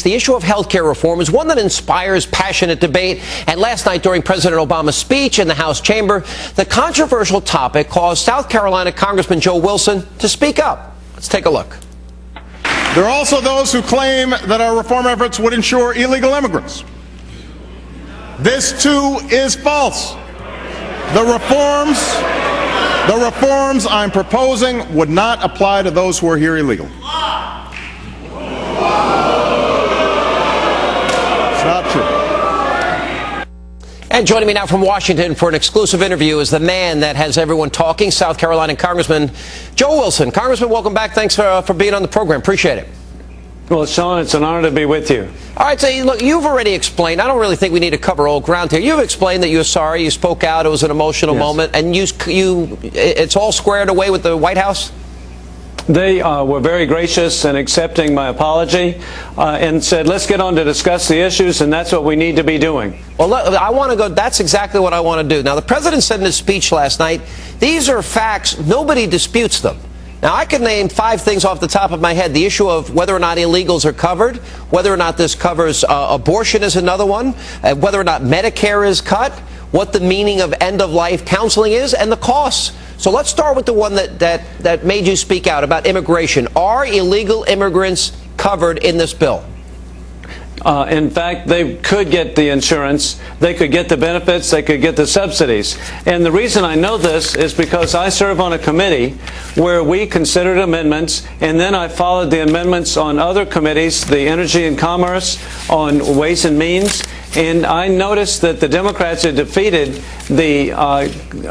The issue of health care reform is one that inspires passionate debate. And last night during President Obama's speech in the House chamber, the controversial topic caused South Carolina Congressman Joe Wilson to speak up. Let's take a look. There are also those who claim that our reform efforts would ensure illegal immigrants. This, too, is false. The reforms I'm proposing would not apply to those who are here illegally. It's not true. And joining me now from Washington for an exclusive interview is the man that has everyone talking, South Carolina Congressman Joe Wilson. Congressman, welcome back. Thanks for being on the program. Appreciate it. Well, Sean, it's an honor to be with you. All right, so look, you've already explained. I don't really think we need to cover old ground here. You've explained that you're sorry. You spoke out. It was an emotional moment, and it's all squared away with the White House. They were very gracious in accepting my apology and said, let's get on to discuss the issues, and that's what we need to be doing. Well, I want to go. That's exactly what I want to do. Now, the president said in his speech last night, these are facts. Nobody disputes them. Now, I could name 5 things off the top of my head. The issue of whether or not illegals are covered, whether or not this covers abortion is another one, whether or not Medicare is cut, what the meaning of end-of-life counseling is, and the costs. So let's start with the one that made you speak out about immigration. Are illegal immigrants covered in this bill? In fact, they could get the insurance, they could get the benefits, they could get the subsidies. And the reason I know this is because I serve on a committee where we considered amendments, and then I followed the amendments on other committees, the Energy and Commerce, on Ways and Means, and I noticed that the Democrats had defeated the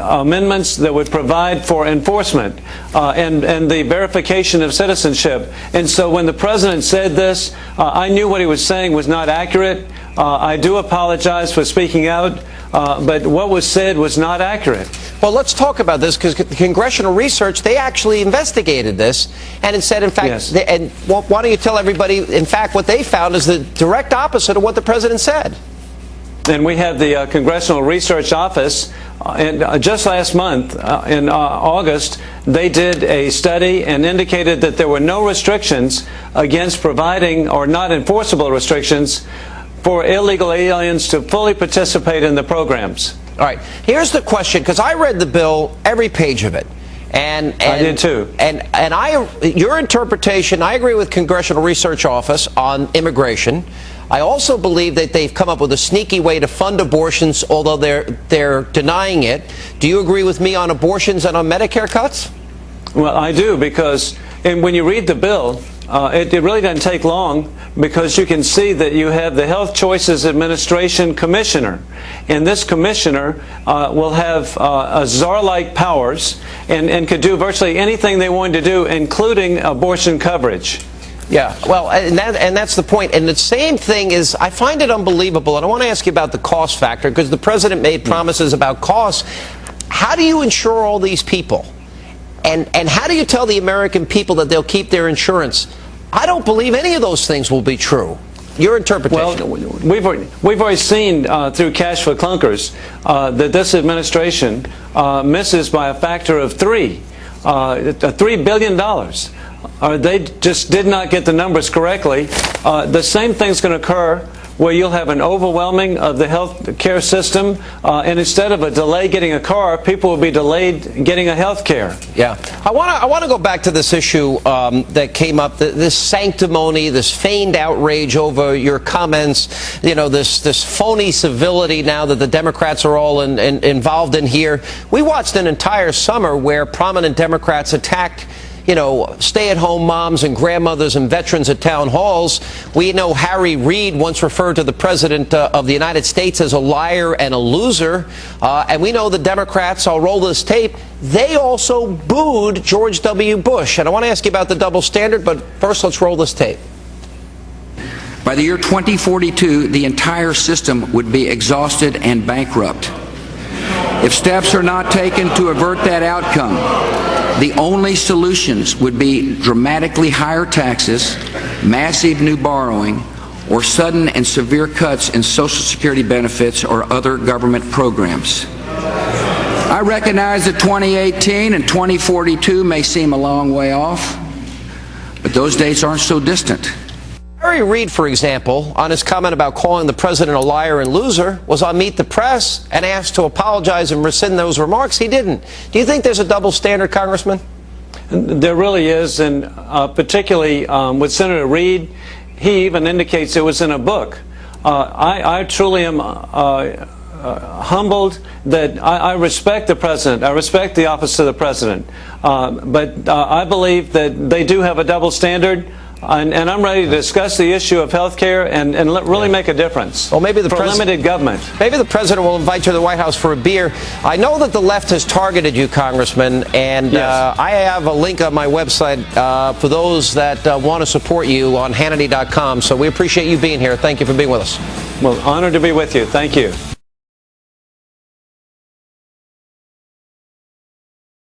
amendments that would provide for enforcement and the verification of citizenship. And so when the president said this, I knew what he was saying was not accurate. I do apologize for speaking out, but what was said was not accurate. Well, let's talk about this, because congressional research, they actually investigated this, and it said, in fact, yes. Why don't you tell everybody, in fact, what they found is the direct opposite of what the president said. And we have the Congressional Research Office, and just last month, in August, they did a study and indicated that there were no restrictions against providing, or not enforceable restrictions, for illegal aliens to fully participate in the programs. All right. Here's the question, because I read the bill, every page of it. And I did too. And your interpretation, I agree with Congressional Research Office on immigration. I also believe that they've come up with a sneaky way to fund abortions, although they're denying it. Do you agree with me on abortions and on Medicare cuts? Well, I do, because when you read the bill, it really doesn't take long, because you can see that you have the Health Choices Administration Commissioner. And this commissioner will have czar-like powers and could do virtually anything they wanted to do, including abortion coverage. Yeah, well, and that's the point. And the same thing is, I find it unbelievable, and I want to ask you about the cost factor, because the president made promises about costs. How do you insure all these people? And how do you tell the American people that they'll keep their insurance? I don't believe any of those things will be true. Your interpretation. Well, we've already seen through cash for clunkers that this administration misses by a factor of $3 billion. They just did not get the numbers correctly. The same thing's going to occur where you'll have an overwhelming of the health care system, and instead of a delay getting a car, people will be delayed getting a health care. Yeah. I want to go back to this issue that came up, this sanctimony, this feigned outrage over your comments, you know, this phony civility now that the Democrats are all involved in here. We watched an entire summer where prominent Democrats attacked, you know, stay-at-home moms and grandmothers and veterans at town halls. We know Harry Reid once referred to the president of the United States as a liar and a loser. And we know the Democrats, I'll roll this tape, they also booed George W. Bush. And I want to ask you about the double standard, but first let's roll this tape. By the year 2042, the entire system would be exhausted and bankrupt. If steps are not taken to avert that outcome, the only solutions would be dramatically higher taxes, massive new borrowing, or sudden and severe cuts in Social Security benefits or other government programs. I recognize that 2018 and 2042 may seem a long way off, but those dates aren't so distant. I Harry Reid, for example, on his comment about calling the president a liar and loser, was on Meet the Press and asked to apologize and rescind those remarks. He didn't. Do you think there's a double standard, Congressman? There really is, and particularly with Senator Reid, he even indicates it was in a book. I truly am humbled that I respect the president. I respect the office of the president. But I believe that they do have a double standard. And I'm ready to discuss the issue of health care and really make a difference. Well, maybe for limited government. Maybe the president will invite you to the White House for a beer. I know that the left has targeted you, Congressman, and yes. I have a link on my website for those that want to support you on Hannity.com. So we appreciate you being here. Thank you for being with us. Well, honored to be with you. Thank you.